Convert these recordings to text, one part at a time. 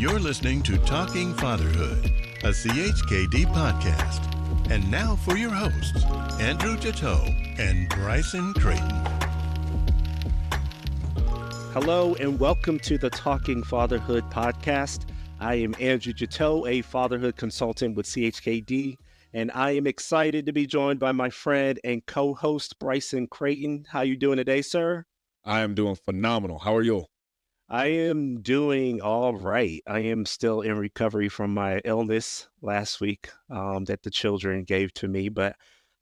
You're listening to Talking Fatherhood, a CHKD podcast. And now for your hosts, Andrew and Bryson Creighton. Hello and welcome to the Talking Fatherhood podcast. I am Andrew a fatherhood consultant with CHKD, and I am excited to be joined by my friend and co-host Bryson Creighton. How you doing today, sir? I am doing phenomenal. How are you? I am doing all right. I am still in recovery from my illness last week that the children gave to me, but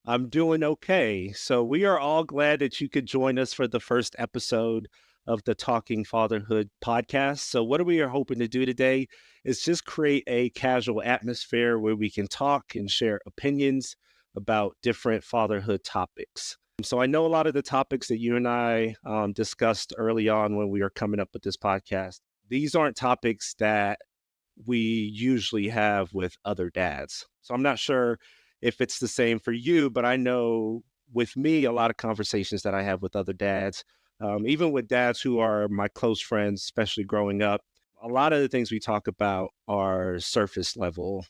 I'm doing okay. So we are all glad that you could join us for the first episode of the Talking Fatherhood podcast. So what we are hoping to do today is just create a casual atmosphere where we can talk and share opinions about different fatherhood topics. So I know a lot of the topics that you and I discussed early on when we were coming up with this podcast. These aren't topics that we usually have with other dads. So I'm not sure if it's the same for you, but I know with me, a lot of conversations that I have with other dads, even with dads who are my close friends, especially growing up, a lot of the things we talk about are surface level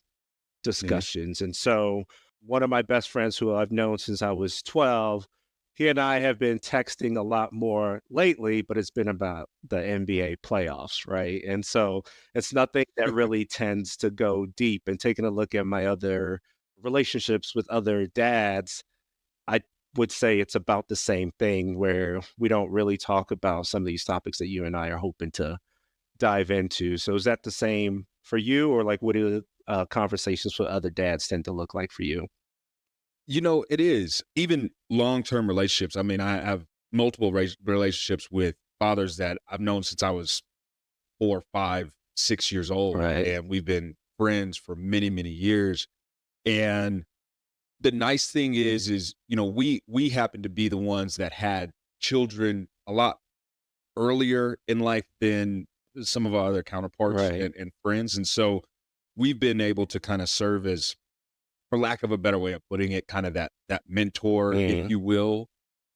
discussions. And so one of my best friends who I've known since I was 12, he and I have been texting a lot more lately, but it's been about the NBA playoffs, right? And so it's nothing that really tends to go deep. And taking a look at my other relationships with other dads, I would say it's about the same thing where we don't really talk about some of these topics that you and I are hoping to dive into. So is that the same for you, or like what do conversations with other dads tend to look like for you? You know, it is. Even long-term relationships. I mean, I have multiple relationships with fathers that I've known since I was 4, 5, 6 years old. Right. And we've been friends for many, many years. And the nice thing is, you know, we happen to be the ones that had children a lot earlier in life than some of our other counterparts Right. and friends. And so we've been able to kind of serve as, for lack of a better way of putting it, kind of that mentor, if you will.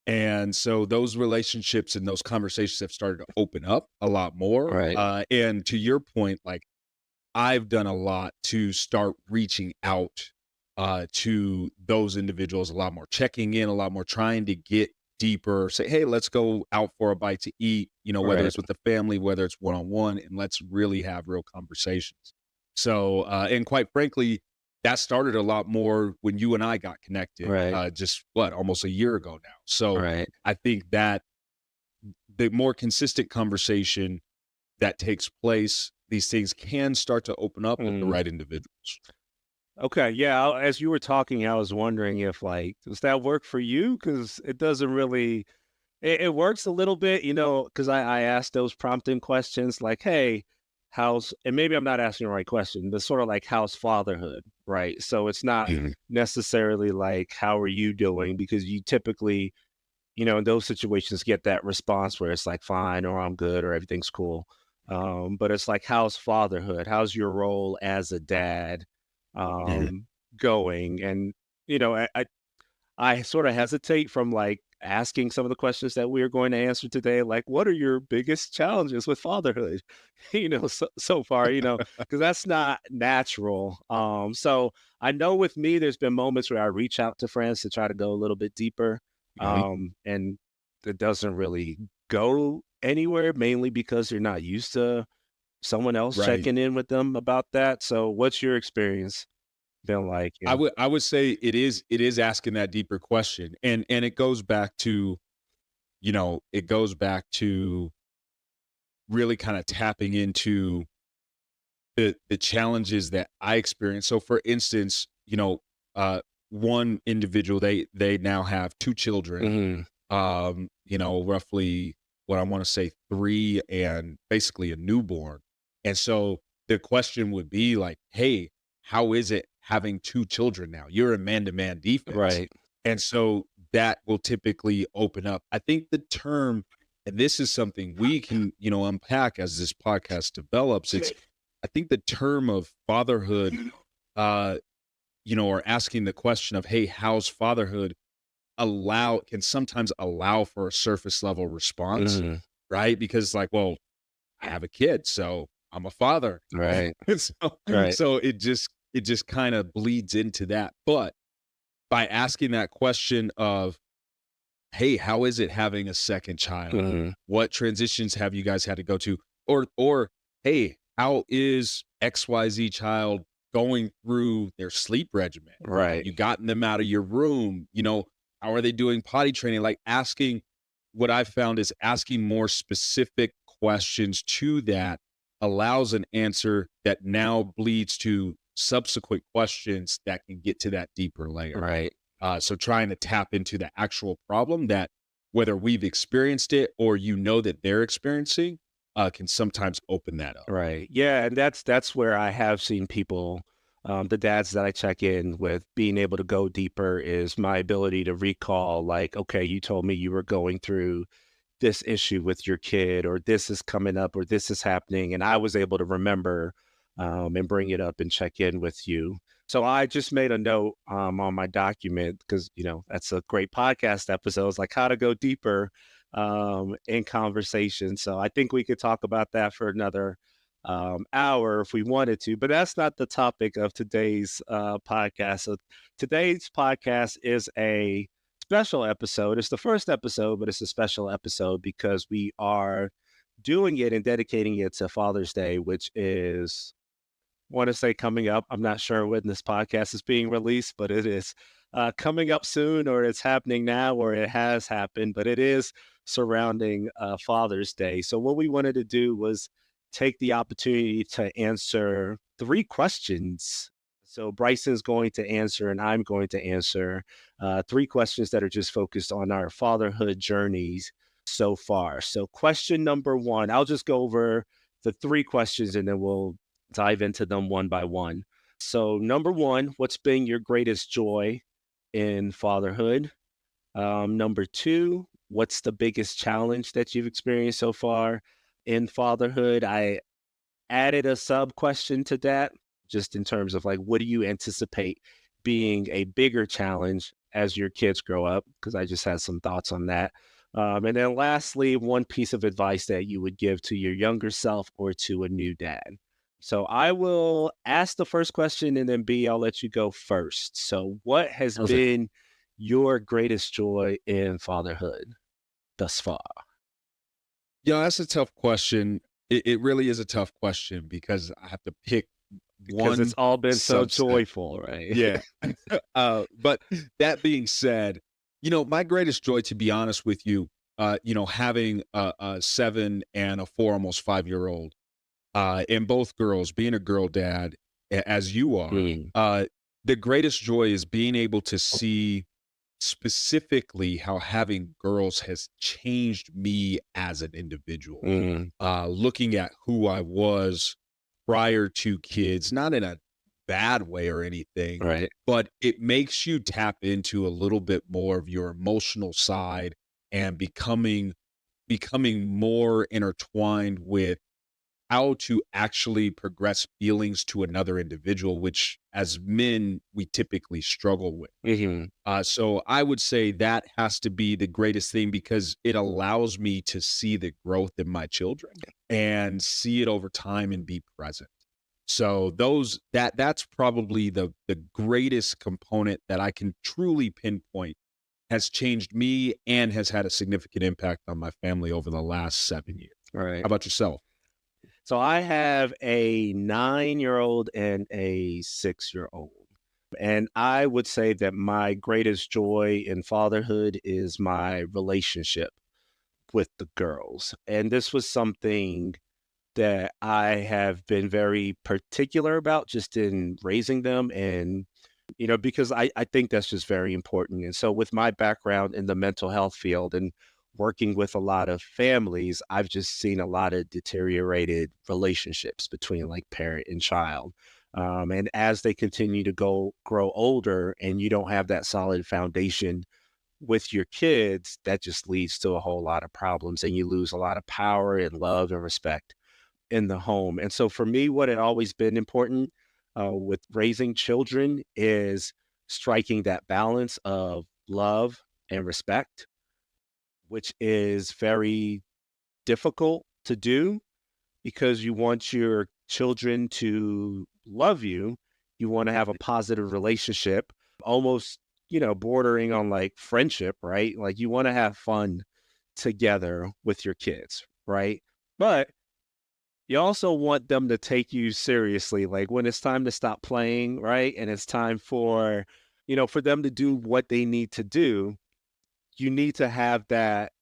And so those relationships and those conversations have started to open up a lot more. Right. And to your point, like I've done a lot to start reaching out to those individuals a lot more, checking in a lot more, trying to get deeper, say, hey, let's go out for a bite to eat, you know, whether Right. it's with the family, whether it's one-on-one, and let's really have real conversations. So, and quite frankly, that started a lot more when you and I got connected, Right. just almost a year ago now. So Right. I think that the more consistent conversation that takes place, these things can start to open up with the Mm. right individuals. Okay. Yeah. As you were talking, I was wondering if like, does that work for you? Because it doesn't really, it works a little bit, you know, because I asked those prompting questions like, hey, how's, and maybe I'm not asking the right question, but sort of like, how's fatherhood? Right. So it's not Mhm. necessarily like, how are you doing? Because you typically, you know, in those situations get that response where it's like, fine, or I'm good, or everything's cool. But it's like, how's fatherhood? How's your role as a dad Mhm. going? And, you know, I sort of hesitate from like asking some of the questions that we are going to answer today, like what are your biggest challenges with fatherhood? You know, so far, you know, because that's not natural. So I know with me, there's been moments where I reach out to friends to try to go a little bit deeper, Mhm. and it doesn't really go anywhere, mainly because they're not used to someone else Right. checking in with them about that. So, what's your experience been like? You know? I would say it is asking that deeper question. And it goes back to, you know, it goes back to really kind of tapping into the challenges that I experience. So for instance, you know, one individual, they now have 2 children, Mhm. you know, roughly what I want to say 3 and basically a newborn. And so the question would be like, hey, how is it having 2 children now? You're a man-to-man defense. Right. And so that will typically open up. I think the term, and this is something we can, you know, unpack as this podcast develops. It's I think the term of fatherhood, uh, you know, or asking the question of, hey, how's fatherhood, can sometimes allow for a surface level response, Mhm. right? Because like, well, I have a kid, so I'm a father. Right. And so Right. so it just kind of bleeds into that. But by asking that question of, hey, how is it having a second child? Mhm. What transitions have you guys had to go to? Or hey, how is XYZ child going through their sleep regimen? Have Right. you gotten them out of your room? How are they doing potty training? Like asking what I've found is asking more specific questions to that allows an answer that now bleeds to subsequent questions that can get to that deeper layer. Right. So trying to tap into the actual problem that whether we've experienced it or that they're experiencing can sometimes open that up. Right. Yeah, and that's where I have seen people, the dads that I check in with, being able to go deeper is my ability to recall, like, okay, you told me you were going through this issue with your kid, or this is coming up, or this is happening, and I was able to remember, and bring it up and check in with you. So I just made a note, on my document because that's a great podcast episode. It's like how to go deeper, in conversation. So I think we could talk about that for another, hour if we wanted to, but that's not the topic of today's, podcast. So today's podcast is a special episode. It's the first episode, but it's a special episode because we are doing it and dedicating it to Father's Day, which is, want to say, coming up. I'm not sure when this podcast is being released, but it is, coming up soon, or it's happening now, or it has happened, but it is surrounding, Father's Day. So, what we wanted to do was take the opportunity to answer three questions. So, Bryson's going to answer, and I'm going to answer, three questions that are just focused on our fatherhood journeys so far. So, question number one, I'll just go over the three questions and then we'll dive into them one by one. So, number one, what's been your greatest joy in fatherhood? Number two, what's the biggest challenge that you've experienced so far in fatherhood? I added a sub question to that, just in terms of like, what do you anticipate being a bigger challenge as your kids grow up? Because I just had some thoughts on that. And then lastly, one piece of advice that you would give to your younger self or to a new dad. So I will ask the first question and then B, I'll let you go first. So, what has Perfect. been your greatest joy in fatherhood thus far? That's a tough question. It really is a tough question because I have to pick Because it's one all been so subset. joyful, right? Yeah. But that being said, my greatest joy, to be honest with you, having a 7 and a 4, almost 5-year-old, and both girls, being a girl dad, as you are, Mm, the greatest joy is being able to see specifically how having girls has changed me as an individual. mm, Looking at who I was prior to kids, not in a bad way or anything, right. but it makes you tap into a little bit more of your emotional side and becoming more intertwined with how to actually progress feelings to another individual, which as men we typically struggle with. Mhm. So I would say that has to be the greatest thing because it allows me to see the growth in my children and see it over time and be present. So that's probably the greatest component that I can truly pinpoint has changed me and has had a significant impact on my family over the last 7 years. How Right. about yourself? So I have a 9-year-old and a 6-year-old. And I would say that my greatest joy in fatherhood is my relationship with the girls. And this was something that I have been very particular about just in raising them, and because I think that's just very important. And so with my background in the mental health field and working with a lot of families, I've just seen a lot of deteriorated relationships between like parent and child. And as they continue to grow older and you don't have that solid foundation with your kids, that just leads to a whole lot of problems and you lose a lot of power and love and respect in the home. And so for me, what had always been important, with raising children is striking that balance of love and respect, which is very difficult to do. because you want your children to love you. You want to have a positive relationship, almost, bordering on like friendship, right? Like you want to have fun together with your kids, right? But you also want them to take you seriously. Like when it's time to stop playing, right? And it's time for them to do what they need to do, you need to have that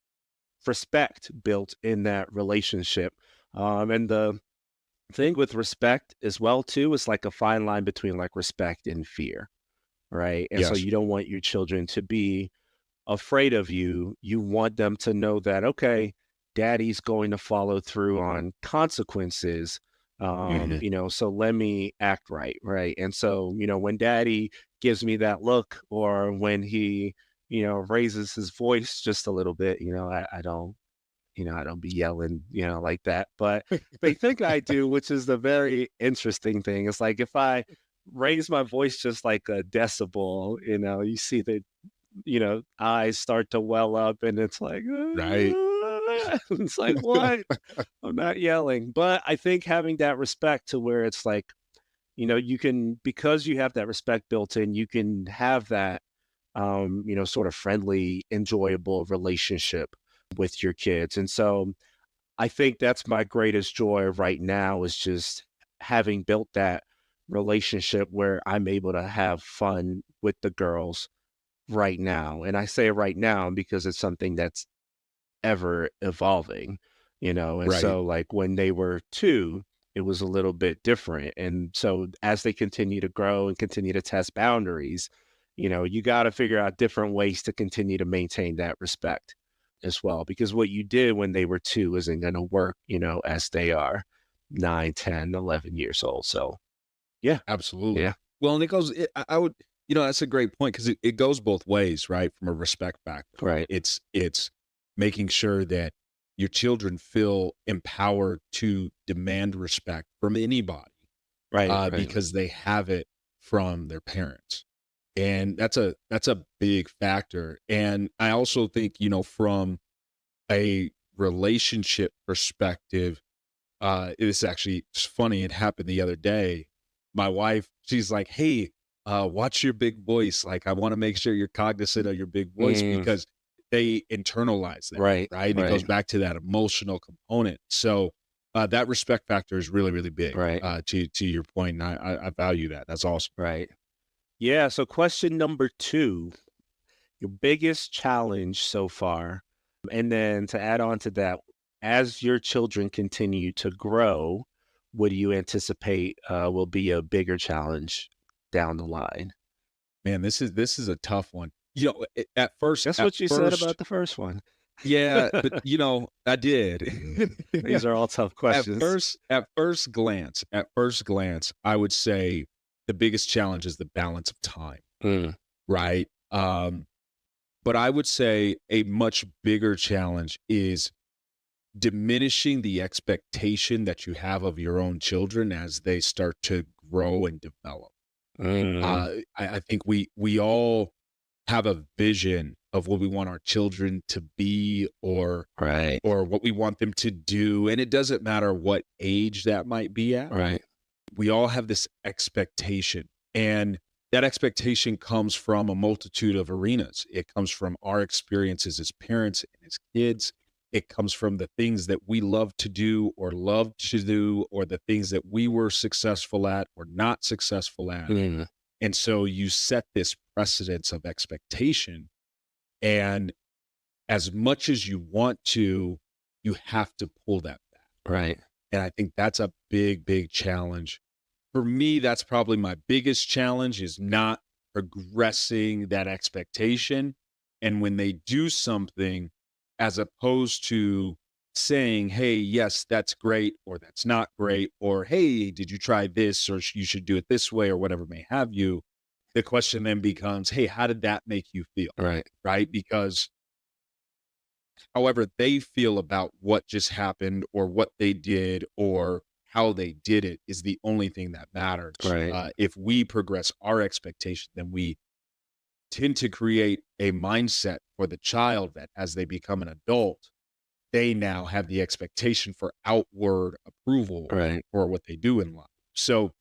respect built in that relationship. And the thing with respect as well too is like a fine line between like respect and fear, right? And so Yes. you don't want your children to be afraid of you. You want them to know that, okay, daddy's going to follow through on consequences. Hmm. So let me act right, right? And so, when daddy gives me that look, or when he, raises his voice just a little bit, I don't be yelling, like that. But they think I do, which is the very interesting thing. It's like if I raise my voice just like a decibel, you see the eyes start to well up and it's like, Right. it's like, what? I'm not yelling. But I think having that respect to where it's like, you can, because you have that respect built in, you can have that, sort of friendly, enjoyable relationship with your kids. And so I think that's my greatest joy right now is just having built that relationship where I'm able to have fun with the girls right now. And I say right now because it's something that's ever evolving, and Right. so like when they were 2, it was a little bit different. And so as they continue to grow and continue to test boundaries, you got to figure out different ways to continue to maintain that respect as well, because what you did when they were 2 isn't going to work, as they are 9, 10, 11 years old. So yeah. Absolutely. Yeah. Well, and I would, that's a great point because it goes both ways, right? From a respect factor, Right. it's making sure that your children feel empowered to demand respect from anybody, Right. Right. because they have it from their parents, and that's a big factor. And I also think, from a relationship perspective, it's actually it's funny. It happened the other day. My wife, she's like, "Hey, watch your big voice. Like, I want to make sure you're cognizant of your big voice Mm, because they internalize that, right. right? And it Right. goes back to that emotional component. So that respect factor is really, really big. Right. To your point, and I value that. That's awesome. Right. Yeah. So question number 2, your biggest challenge so far. And then to add on to that, as your children continue to grow, what do you anticipate will be a bigger challenge down the line? Man, this is a tough one. At first, That's what you said about the first one. yeah, but I did. These are all tough At questions. first glance, I would say the biggest challenge is the balance of time, Mm, right? But I would say a much bigger challenge is diminishing the expectation that you have of your own children as they start to grow and develop. mm, I think we all have a vision of what we want our children to be, right. or what we want them to do, and it doesn't matter what age that might be at. Right. We all have this expectation, and that expectation comes from a multitude of arenas. It comes from our experiences as parents and as kids. It comes from the things that we love to do or love to do, or the things that we were successful at or not successful at. Mm, And so you set this precedence of expectation, and as much as you want to, you have to pull that back. right. And I think that's a big, big challenge. For me, that's probably my biggest challenge is not progressing that expectation. And when they do something, as opposed to saying, hey, yes, that's great, or that's not great, or hey, did you try this, or you should do it this way, or whatever may have you, the question then becomes, hey, how did that make you feel? Right. Right? Because however they feel about what just happened or what they did or how they did it is the only thing that matters. Right. If we progress our expectation, then we tend to create a mindset for the child that as they become an adult, they now have the expectation for outward approval Right. for what they do in life. So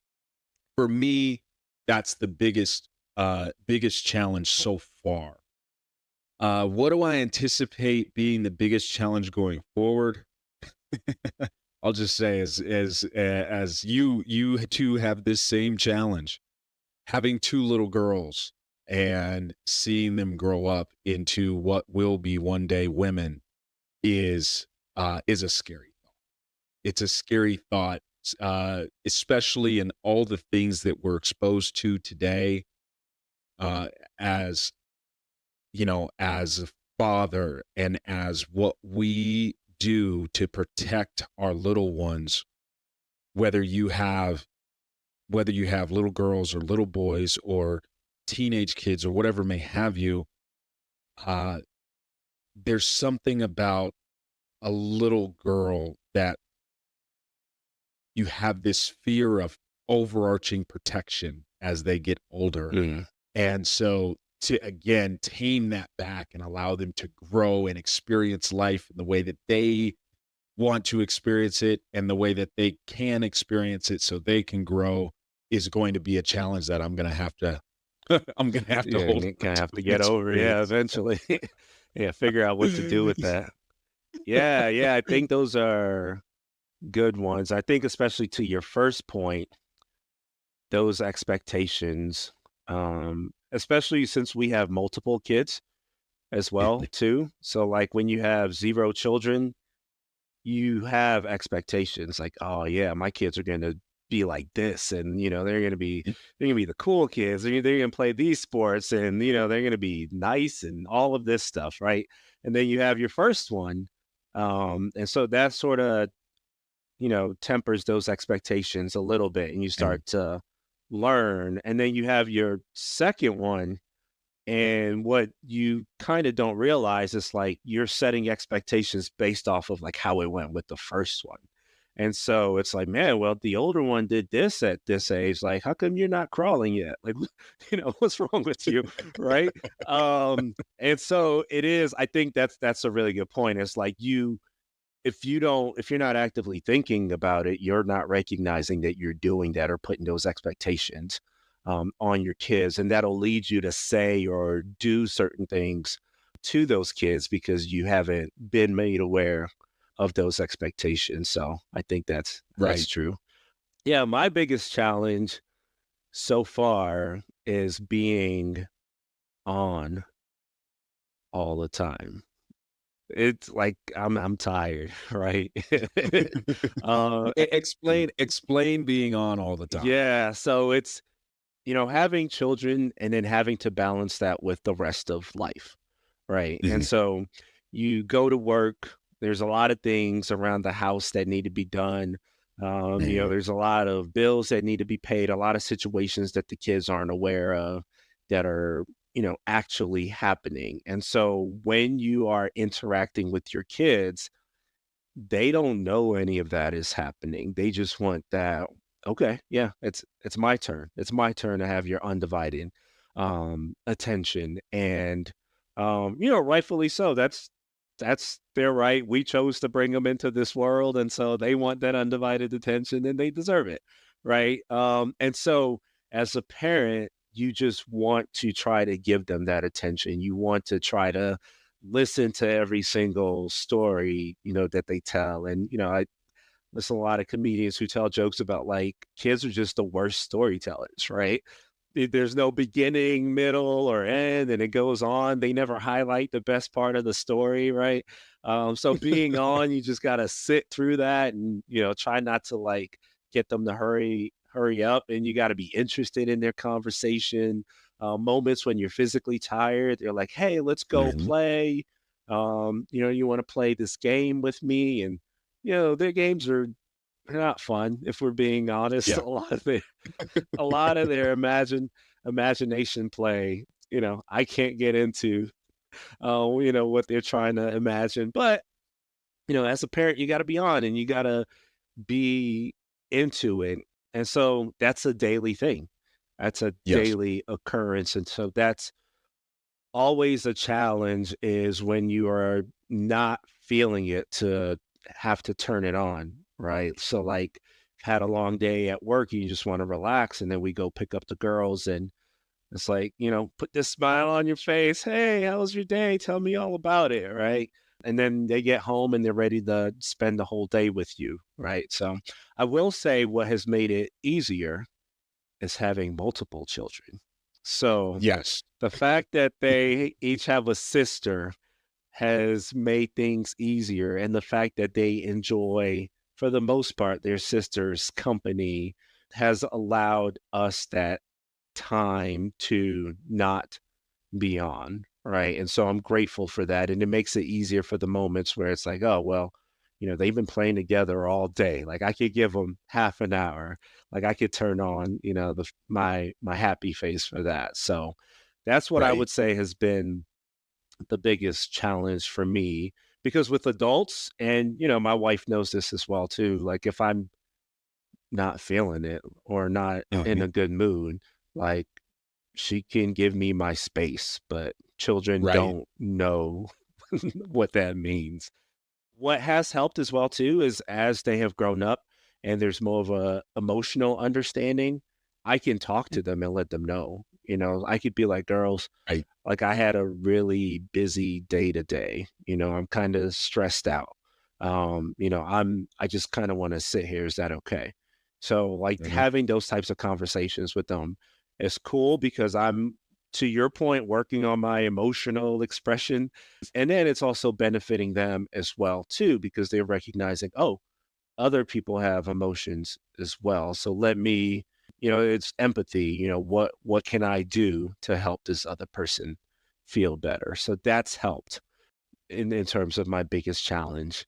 for me, that's the biggest challenge so far. What do I anticipate being the biggest challenge going forward? I'll just say as you two have this same challenge, having two little girls and seeing them grow up into what will be one day women is a scary thought. It's a scary thought, especially in all the things that we're exposed to today, uh, as as a father and as what we do to protect our little ones, whether you have little girls or little boys or teenage kids or whatever may have you, uh, there's something about a little girl that you have this fear of overarching protection as they get older. Mm. And so to again tame that back and allow them to grow and experience life in the way that they want to experience it and the way that they can experience it so they can grow is going to be a challenge that I'm going to have to I'm going to have to Yeah, hold you on kind of to have to and get over. Yeah, experience. eventually. Yeah, figure out what to do with that. Yeah, yeah. I think those are good ones. I think especially to your first point, those expectations, especially since we have multiple kids as well too. So like when you have zero children, you have expectations like, oh yeah, my kids are going to be like this, and they're gonna be the cool kids, they're gonna play these sports, and they're gonna be nice and all of this stuff, right? And then you have your first one, and so that sort of tempers those expectations a little bit, and you And start to learn. And then you have your second one, and what you kind of don't realize is like you're setting expectations based off of like how it went with the first one. And so it's like, man, well, the older one did this at this age. Like, how come you're not crawling yet? Like, what's wrong with you? Right. And so it is, I think that's a really good point. It's like if you're not actively thinking about it, you're not recognizing that you're doing that or putting those expectations on your kids, and that'll lead you to say or do certain things to those kids because you haven't been made aware of those expectations. So I think that's right. true. Yeah, my biggest challenge so far is being on all the time. It's like I'm tired, right? uh, Explain being on all the time. yeah, so it's having children and then having to balance that with the rest of life, right? And Mhm. so you go to work. There's a lot of things around the house that need to be done. Man. There's a lot of bills that need to be paid. A lot of situations that the kids aren't aware of that are actually happening. And so when you are interacting with your kids, they don't know any of that is happening. They just want that, okay, yeah, it's my turn. It's my turn to have your undivided attention. And rightfully so. That's their right. We chose to bring them into this world, and so they want that undivided attention and they deserve it. Right? And so as a parent, you just want to try to give them that attention. You want to try to listen to every single story, that they tell. And, I listen to a lot of comedians who tell jokes about like kids are just the worst storytellers, right? There's no beginning, middle, or end, and it goes on. They never highlight the best part of the story, right? So being on, you just gotta sit through that and try not to like get them to hurry up, and you got to be interested in their conversation. Moments when you're physically tired, they're like, "Hey, let's go Mhm. play. You want to play this game with me?" And their games are they're not fun if we're being honest. Yeah. A lot of their imagination play, I can't get into, what they're trying to imagine. But, as a parent, you got to be on and you got to be into it. And so that's a daily thing. That's a Yes. daily occurrence. And so that's always a challenge is when you are not feeling it to have to turn it on, right? So like had a long day at work, you just want to relax, and then we go pick up the girls, and it's like, put this smile on your face. Hey, how was your day? Tell me all about it, right? And then they get home and they're ready to spend the whole day with you, right? So I will say what has made it easier is having multiple children. So Yes. the fact that they each have a sister has made things easier. And the fact that they enjoy, for the most part, their sister's company has allowed us that time to not be on, right? And so I'm grateful for that. And it makes it easier for the moments where it's like, oh, well, they've been playing together all day. Like I could give them half an hour. Like I could turn on, my happy face for that. So that's what I Right. would say has been the biggest challenge for me, because with adults, and my wife knows this as well too, like if I'm not feeling it or not in Mhm. a good mood, like she can give me my space, but children Right. don't know what that means. What has helped as well too is as they have grown up and there's more of a emotional understanding, I can talk to them and let them know. I could be like, girls, Right. like I had a really busy day today. I'm kind of stressed out. I just kind of want to sit here. Is that okay? So like Mhm. having those types of conversations with them is cool because I'm, to your point, working on my emotional expression. And then it's also benefiting them as well too, because they're recognizing, oh, other people have emotions as well. So let me, it's empathy, what can I do to help this other person feel better? So that's helped in terms of my biggest challenge.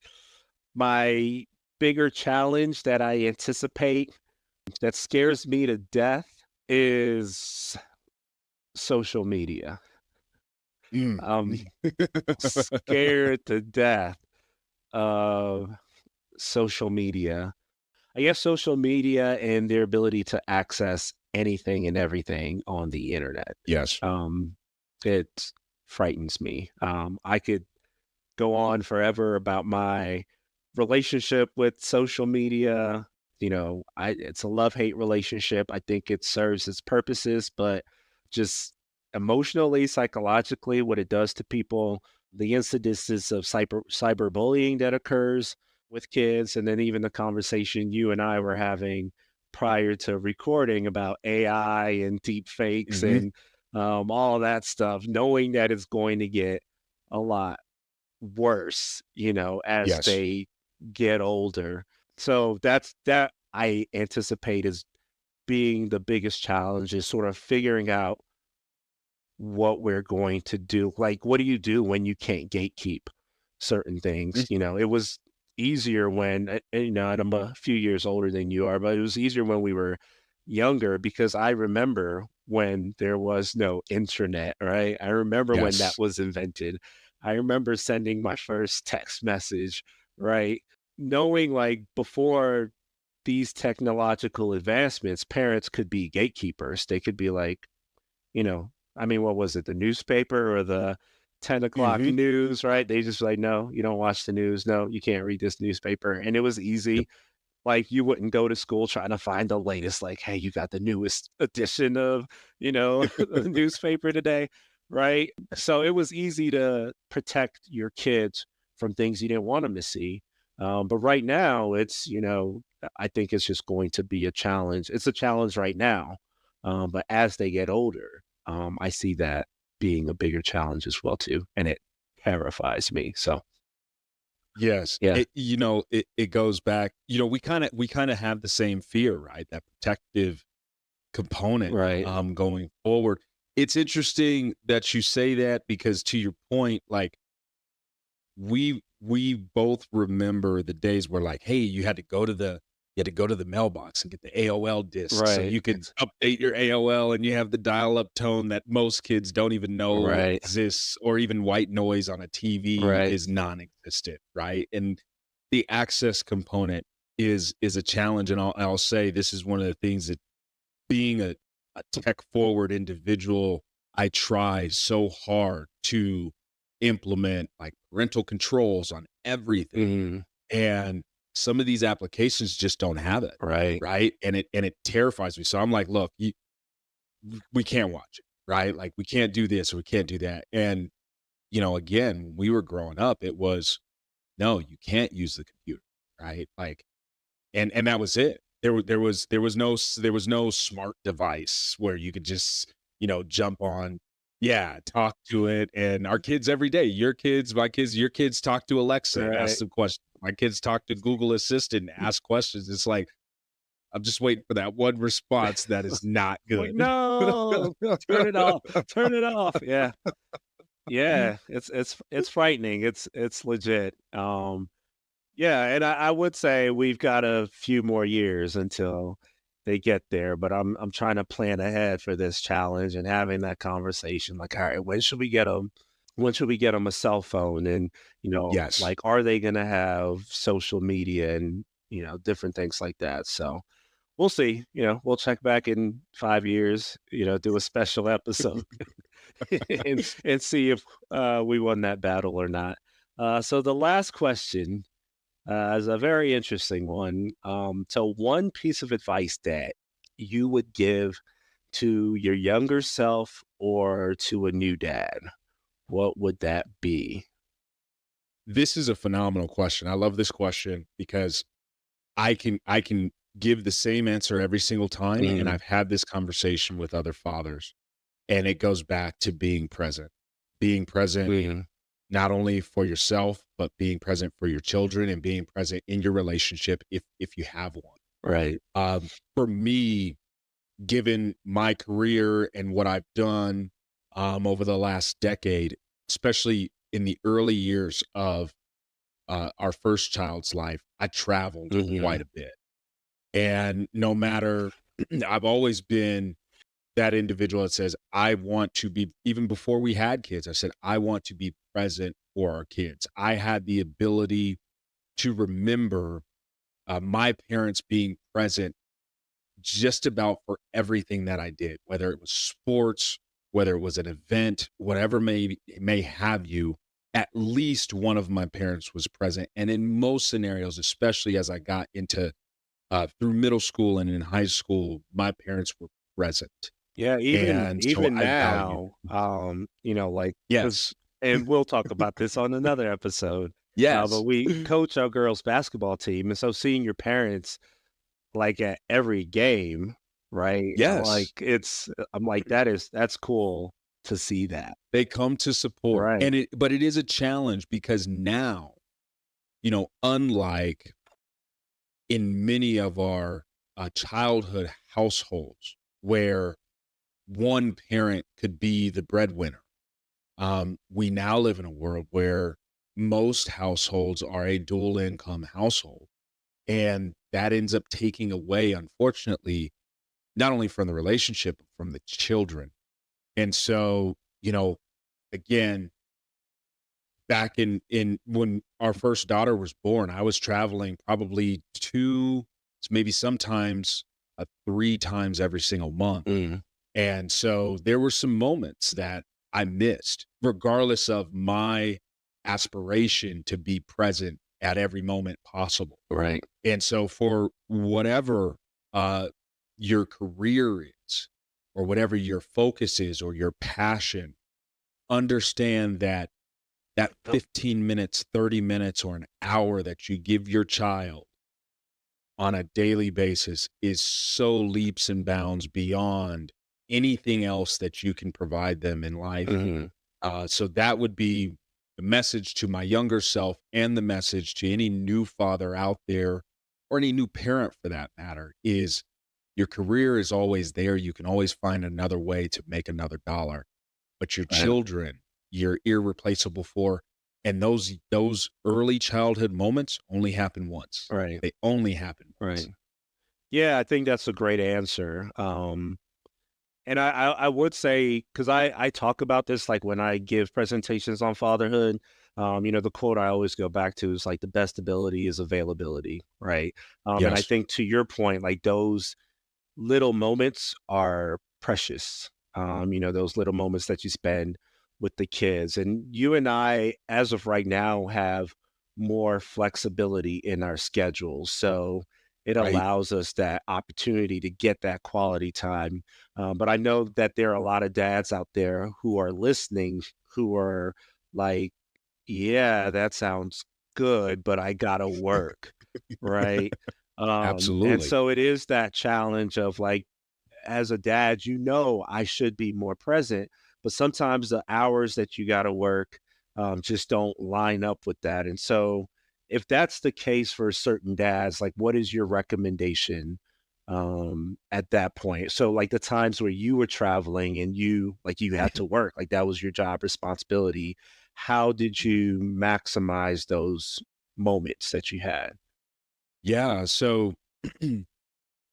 My bigger challenge that I anticipate that scares me to death is social media. Mm. I'm scared to death of social media. I guess social media and their ability to access anything and everything on the internet. Yes. Um, it frightens me. I could go on forever about my relationship with social media. It's a love-hate relationship. I think it serves its purposes, but just emotionally, psychologically, what it does to people, the incidences of cyberbullying that occurs with kids, and then even the conversation you and I were having prior to recording about AI and deep fakes Mhm. and all that stuff, knowing that it's going to get a lot worse, as Yes. they get older. So that I anticipate as being the biggest challenge, is sort of figuring out what we're going to do. Like, what do you do when you can't gatekeep certain Mm. things? It was easier when, and I'm a few years older than you are, but it was easier when we were younger because I remember when there was no internet, right? I remember when that Yes. was invented. I remember sending my first text message, right? Knowing like before these technological advancements, parents could be gatekeepers. They could be like, you know, I mean, what was it? The newspaper or the 10 o'clock Mhm. news, right? They just like, no, you don't watch the news. No, you can't read this newspaper. And it was Yep. easy. Like you wouldn't go to school trying to find the latest, like, hey, you got the newest edition of, the newspaper today, right? So it was easy to protect your kids from things you didn't want them to see. But right now, I think it's just going to be a challenge. It's a challenge right now. But as they get older, I see that being a bigger challenge as well, too. And it terrifies me. So, Yes. yeah, It goes back, we kind of have the same fear, right? That protective component right, going forward. It's interesting that you say that because to your point, like we both remember the days where like, hey, you had to go to the mailbox and get the AOL disc so right, you could update your AOL and you have the dial-up tone that most kids don't even know right, exists, or even white noise on a TV right. is non-existent, right? And the access component is a challenge, and I'll say this is one of the things that being a tech forward individual I try so hard to implement like parental controls on everything. Mhm. And some of these applications just don't have it. Right. Right. And it terrifies me. So I'm like, look, we can't watch it. Right. Like we can't do this or we can't do that. And, again, when we were growing up, it was no, you can't use the computer. Right. Like, and that was it. There was no smart device where you could just, jump on, yeah, talk to it. And our kids every day, your kids, my kids, your kids talk to Alexa and ask Right. some questions. My kids talk to Google Assistant and ask questions. It's like, I'm just waiting for that one response that is not Like, good. "No, turn it off, turn it off." Yeah. Yeah, it's frightening. It's legit. Yeah, and I would say we've got a few more years until they get there, but I'm trying to plan ahead for this challenge and having that conversation. Like, all right, when should we get them? When should we get them a cell phone? And Yes. like, are they going to have social media and different things like that? So we'll see. We'll check back in 5 years. Do a special episode and see if we won that battle or not. So the last question is a very interesting one. So one piece of advice that you would give to your younger self or to a new dad, what would that be? This is a phenomenal question. I love this question because I can give the same answer every single time, and Mhm, I've had this conversation with other fathers, and it goes back to being present. Being present mhm, not only for yourself, but being present for your children and being present in your relationship if you have one. right. For me, given my career and what I've done over the last decade, especially in the early years of our first child's life, I traveled quite Mhm, a bit. And no matter, I've always been that individual that says, I want to be, even before we had kids, I said, I want to be present for our kids. I had the ability to remember my parents being present just about for everything that I did, whether it was sports, whether it was an event, whatever may have you. At least one of my parents was present, and in most scenarios, especially as I got into through middle school and in high school, my parents were present, Yeah, even and so even I valued. now, like, Yes, 'cause and we'll talk about this on another episode, but yes, we coach our girls' basketball team, and so seeing your parents, like, at every game, right? yes. I'm like, that's cool to see that. They come to support, Right. and but it is a challenge because now, unlike in many of our childhood households where one parent could be the breadwinner. We now live in a world where most households are a dual income household. And that ends up taking away, unfortunately, not only from the relationship, but from the children. And so, again, back in when our first daughter was born, I was traveling probably maybe sometimes 3 times every single month. Mhm. And so there were some moments that I missed, regardless of my aspiration to be present at every moment possible. Right. And so for whatever uh, your career is, or whatever your focus is, or your passion, understand that that Yep. 15 minutes, 30 minutes, or an hour that you give your child on a daily basis is so leaps and bounds beyond anything else that you can provide them in life. Mhm. So that would be the message to my younger self and the message to any new father out there or any new parent for that matter is your career is always there. You can always find another way to make another dollar, but your Right. children, you're irreplaceable for. And those early childhood moments only happen once. Right. They only happen once. Right. Yeah, I think that's a great answer. And I would say, because I talk about this, like, when I give presentations on fatherhood, the quote I always go back to is, like, "The best ability is availability," right? And I Yes. think to your point, like, those little moments are precious, those little moments that you spend with the kids. And you and I, as of right now, have more flexibility in our schedules. So it Right. allows us that opportunity to get that quality time. But I know that there are a lot of dads out there who are listening who are like, yeah, that sounds good, but I gotta work, right? And Absolutely. so it is that challenge of like, as a dad, I should be more present, but sometimes the hours that you got to work just don't line up with that. And so, if that's the case for certain dads, like, what is your recommendation at that point? So, like the times where you were traveling and you had to work, like that was your job responsibility. How did you maximize those moments that you had? Yeah. So,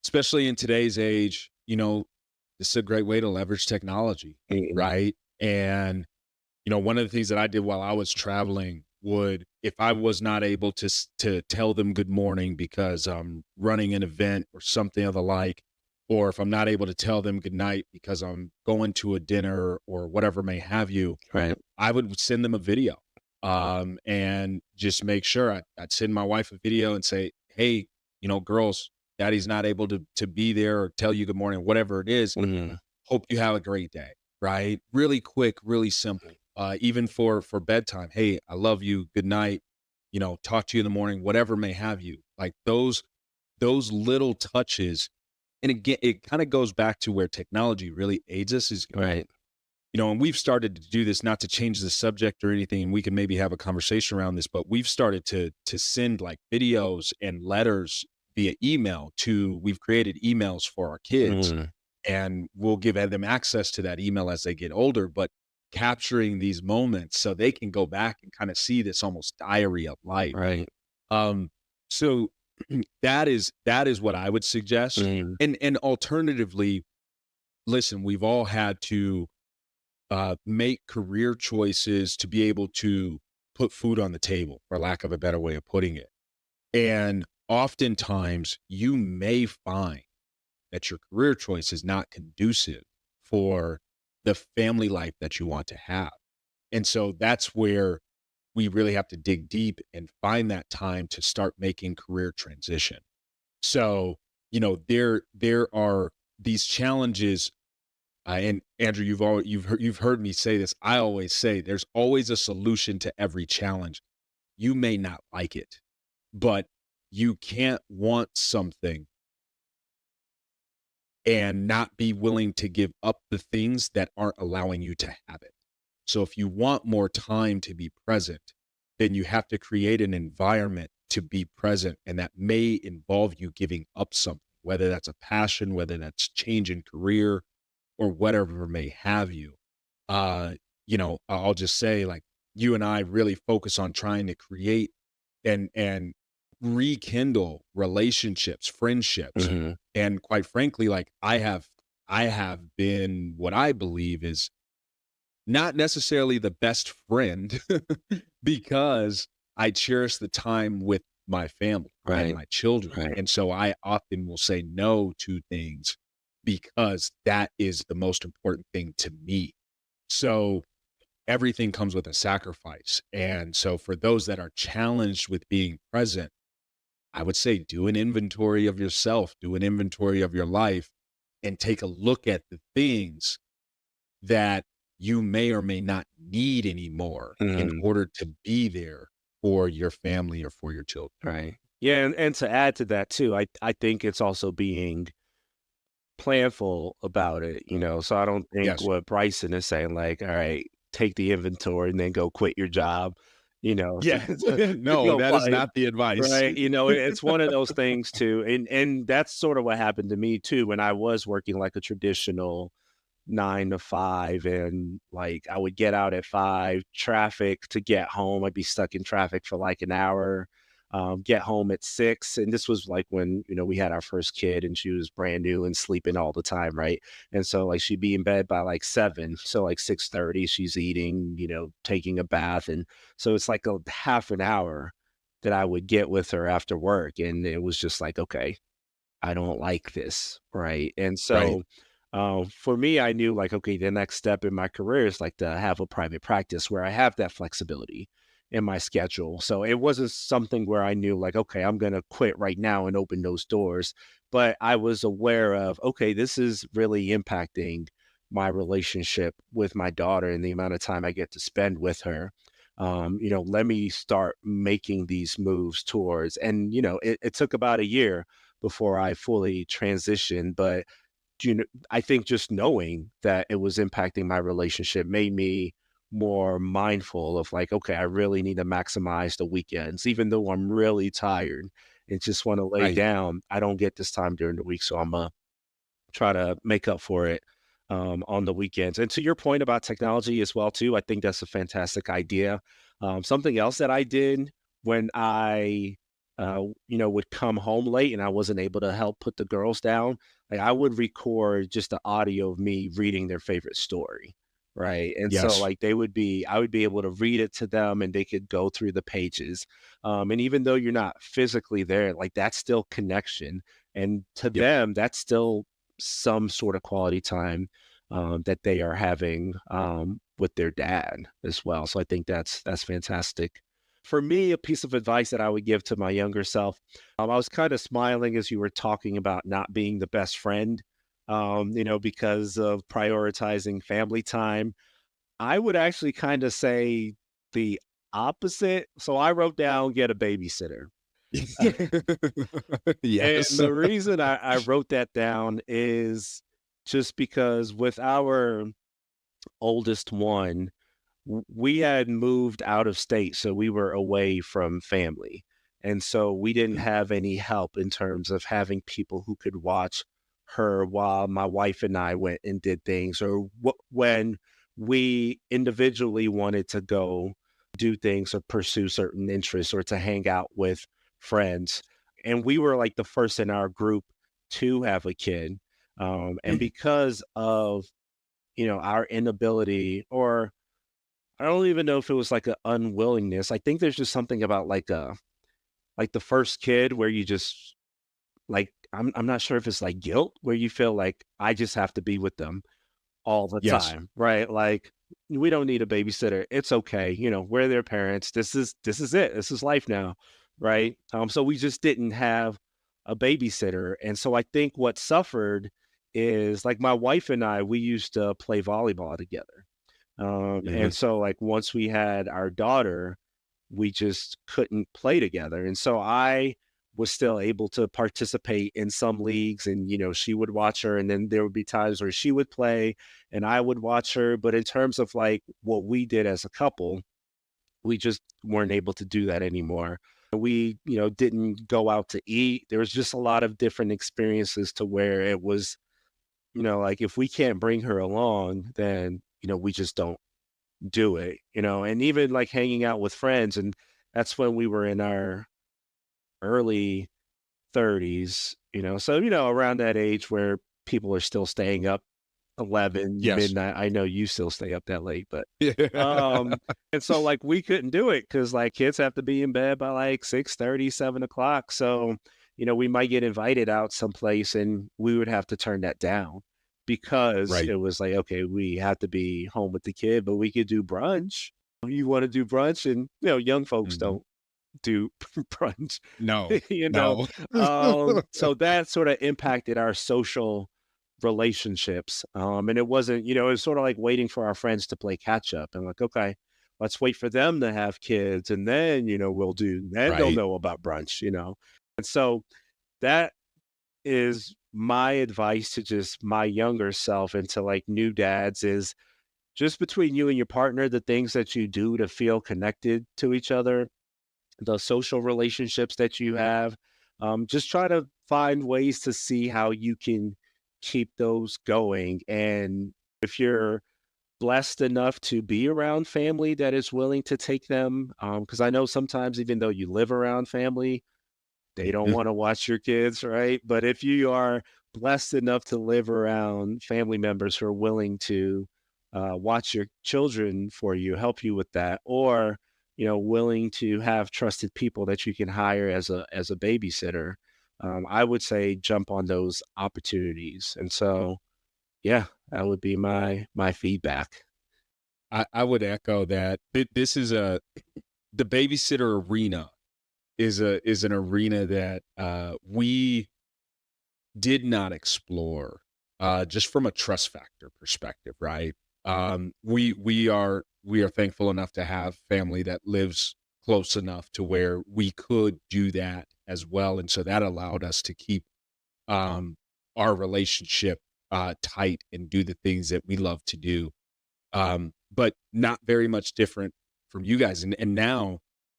especially in today's age, this is a great way to leverage technology, Mm. right? And one of the things that I did while I was traveling would, if I was not able to tell them good morning because I'm running an event or something of the like, or if I'm not able to tell them good night because I'm going to a dinner or whatever may have you, Right. I would send them a video, and just make sure I'd send my wife a video and say, "Hey, girls, daddy's not able to be there or tell you good morning, whatever it is. Mhm. Hope you have a great day." Right? Really quick, really simple. Even for bedtime. Hey, I love you. Good night. Talk to you in the morning. Whatever may have you. Like those little touches. And again, it kind of goes back to where technology really aids us is, Right. and we've started to do this, not to change the subject or anything, and we can maybe have a conversation around this, but we've started to send like videos and letters via email to we've created emails for our kids, Mhm. and we'll give them access to that email as they get older, but capturing these moments so they can go back and kind of see this almost diary of life. Right. Um, so that is what I would suggest. Mhm. And alternatively, listen, we've all had to make career choices to be able to put food on the table, for lack of a better way of putting it. And oftentimes, you may find that your career choice is not conducive for the family life that you want to have. And so that's where we really have to dig deep and find that time to start making career transition. So, there are these challenges, and Andrew, you've heard me say this. I always say there's always a solution to every challenge. You may not like it, but you can't want something and not be willing to give up the things that aren't allowing you to have it. So if you want more time to be present, then you have to create an environment to be present, and that may involve you giving up something, whether that's a passion, whether that's change in career, or whatever may have you. Uh, I'll just say, like, you and I really focus on trying to create and rekindle relationships, friendships. Mhm. And quite frankly, like, I have been what I believe is not necessarily the best friend because I cherish the time with my family and Right. my children. Right. And so I often will say no to things because that is the most important thing to me. So everything comes with a sacrifice. And so for those that are challenged with being present, I would say do an inventory of yourself, do an inventory of your life, and take a look at the things that you may or may not need anymore in Mhm. order to be there for your family or for your children. Right. Yeah, and to add to that too, I think it's also being planful about it. So I don't think Yes. what Bryson is saying, like, all right, take the inventory and then go quit your job, Yeah. to No, go that is find not the advice. right. It's one of those things too. And that's sort of what happened to me too when I was working like a traditional 9 to 5, and like I would get out at 5, traffic to get home. I'd be stuck in traffic for like an hour, get home at 6. And this was like when, we had our first kid and she was brand new and sleeping all the time, right? And so like she'd be in bed by like 7. So like 6:30, she's eating, taking a bath. And so it's like a half an hour that I would get with her after work. And it was just like, okay, I don't like this, right? And Right. so For me, I knew like, okay, the next step in my career is like to have a private practice where I have that flexibility in my schedule. So it wasn't something where I knew like, okay, I'm going to quit right now and open those doors. But I was aware of, okay, this is really impacting my relationship with my daughter and the amount of time I get to spend with her. Let me start making these moves towards, and it took about a year before I fully transitioned, but I think just knowing that it was impacting my relationship made me more mindful of like, okay, I really need to maximize the weekends, even though I'm really tired and just want to lay Right. down. I don't get this time during the week, so I'm try to make up for it on the weekends. And to your point about technology as well, too, I think that's a fantastic idea. Something else that I did when I, would come home late and I wasn't able to help put the girls down, like I would record just the audio of me reading their favorite story. Right. And so Yes. like I would be able to read it to them and they could go through the pages. And even though you're not physically there, like that's still connection. And to Yep. them, that's still some sort of quality time that they are having with their dad as well. So I think that's fantastic. For me, a piece of advice that I would give to my younger self, I was kind of smiling as you were talking about not being the best friend, because of prioritizing family time. I would actually kind of say the opposite. So I wrote down get a babysitter. And Yes. the reason I wrote that down is just because with our oldest one, we had moved out of state, so we were away from family. And so we didn't Mm. have any help in terms of having people who could watch her while my wife and I went and did things, or when we individually wanted to go do things or pursue certain interests or to hang out with friends. And we were like the first in our group to have a kid. And Mhm. because of, our inability, or I don't even know if it was like an unwillingness. I think there's just something about like the first kid where you just like I'm not sure if it's like guilt where you feel like I just have to be with them all the Yes. time, right? Like we don't need a babysitter. It's okay. We're their parents. This is it. This is life now, right? So we just didn't have a babysitter. And so I think what suffered is like my wife and I, we used to play volleyball together. And Mhm. so like once we had our daughter, we just couldn't play together. And so I was still able to participate in some leagues and she would watch her and then there would be times where she would play and I would watch her. But in terms of like what we did as a couple, we just weren't able to do that anymore. We, didn't go out to eat. There was just a lot of different experiences to where it was, like if we can't bring her along, then, we just don't do it, and even like hanging out with friends. And that's when we were in our early 30s, so, around that age where people are still staying up 11 Yes. midnight. I know you still stay up that late, but and so like we couldn't do it because like kids have to be in bed by like 6:30, 7 o'clock. So, we might get invited out someplace and we would have to turn that down because Right. it was like, okay, we have to be home with the kid, but we could do brunch. You want to do brunch, and young folks Mhm. don't do brunch, No. you know. No. So that sort of impacted our social relationships. And it wasn't, it was sort of like waiting for our friends to play catch up and like, okay, let's wait for them to have kids and then, then they'll Right. know about brunch. And so that is my advice to just my younger self and to like new dads is just between you and your partner, the things that you do to feel connected to each other, the social relationships that you have. Just try to find ways to see how you can keep those going. And if you're blessed enough to be around family that is willing to take them, because I know sometimes even though you live around family, they don't Mhm. want to watch your kids, right? But if you are blessed enough to live around family members who are willing to watch your children for you, help you with that, or willing to have trusted people that you can hire as a babysitter, I would say jump on those opportunities. And so yeah, that would be my feedback. I would echo that. This is the babysitter arena is an arena that we did not explore just from a trust factor perspective, right? We are thankful enough to have family that lives close enough to where we could do that as well, and so that allowed us to keep um, our relationship tight and do the things that we love to do. But not very much different from you guys, and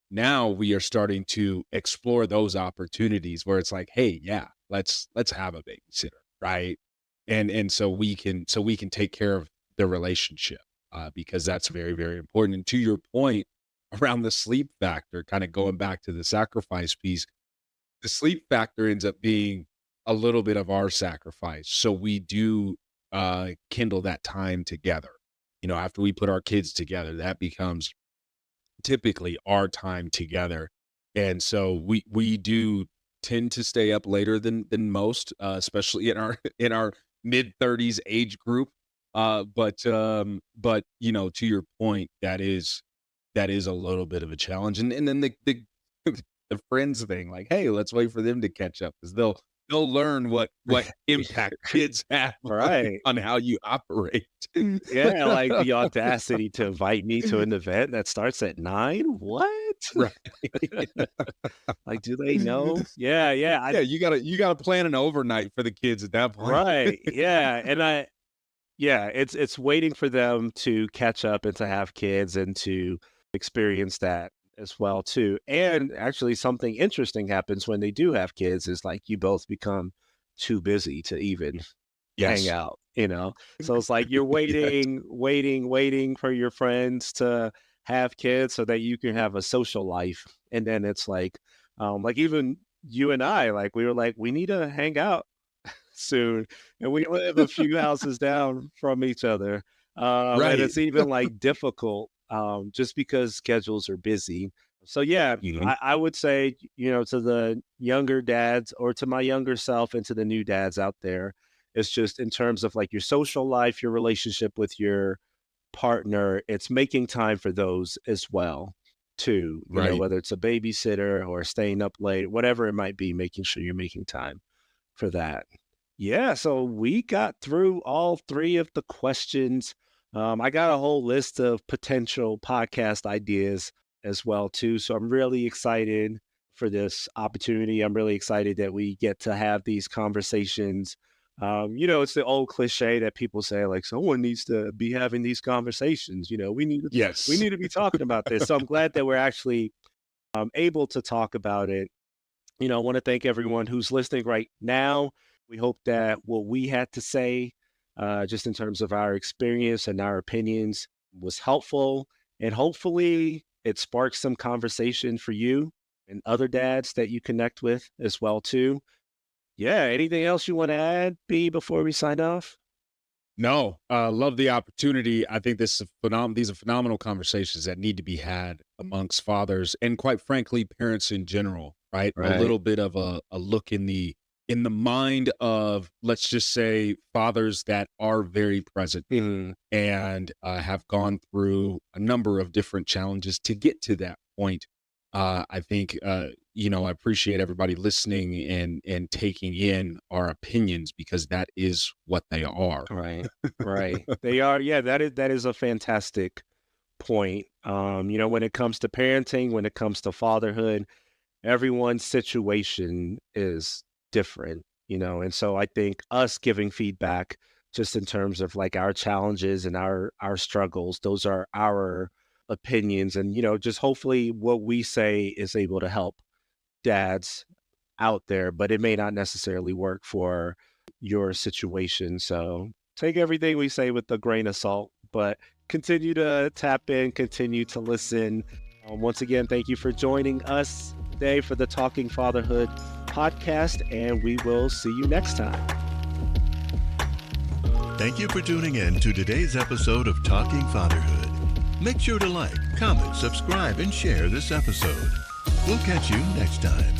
now we are starting to explore those opportunities where it's like, hey, yeah, let's have a babysitter, right? And so we can take care of the relationship because that's very, very important. And to your point around the sleep factor, kind of going back to the sacrifice piece, the sleep factor ends up being a little bit of our sacrifice. So we do kindle that time together. After we put our kids together, that becomes typically our time together. And so we do tend to stay up later than most, especially in our in our mid-30s age group. But to your point, that is a little bit of a challenge. And then the the friends thing, like, hey, let's wait for them to catch up because they'll learn what impact kids have Right. on how you operate. Yeah, like the audacity to invite me to an event that starts at 9? What? Right. Like, do they know? Yeah, yeah, Yeah, you gotta plan an overnight for the kids at that point. right, yeah, and yeah, it's waiting for them to catch up and to have kids and to experience that as well too. And actually something interesting happens when they do have kids is like you both become too busy to even hang Yes. out, you know? So it's like you're Yes. waiting for your friends to have kids so that you can have a social life. And then it's like even you and I, like we were like, we need to hang out soon. And we live a few houses down from each other. And Right. it's even like difficult just because schedules are busy. So yeah, Mhm. I would say, to the younger dads or to my younger self and to the new dads out there, it's just in terms of like your social life, your relationship with your partner, it's making time for those as well, too. Right. Whether it's a babysitter or staying up late, whatever it might be, making sure you're making time for that. Yeah, so we got through all three of the questions. I got a whole list of potential podcast ideas as well too. So I'm really excited for this opportunity. I'm really excited that we get to have these conversations. It's the old cliche that people say, like, someone needs to be having these conversations. We Yes. need to be talking about this. So I'm glad that we're actually able to talk about it. I want to thank everyone who's listening right now. We hope that what we had to say, just in terms of our experience and our opinions, was helpful. And hopefully it sparks some conversation for you and other dads that you connect with as well too. Yeah, anything else you want to add, B, before we sign off? No, love the opportunity. I think these are phenomenal conversations that need to be had amongst fathers and quite frankly, parents in general, right? A Right. little bit of a look in the mind of, let's just say, fathers that are very present Mhm. and have gone through a number of different challenges to get to that point. I think I appreciate everybody listening and taking in our opinions because that is what they are. Right. Right. They are, yeah, that is a fantastic point. When it comes to parenting, when it comes to fatherhood, everyone's situation is different, and so I think us giving feedback just in terms of like our challenges and our struggles, those are our opinions, and just hopefully what we say is able to help dads out there, but it may not necessarily work for your situation. So take everything we say with a grain of salt, but continue to tap in, continue to listen. Once again, thank you for joining us today for the Talking Fatherhood podcast, and we will see you next time. Thank you for tuning in to today's episode of Talking Fatherhood. Make sure to like, comment, subscribe, and share this episode. We'll catch you next time.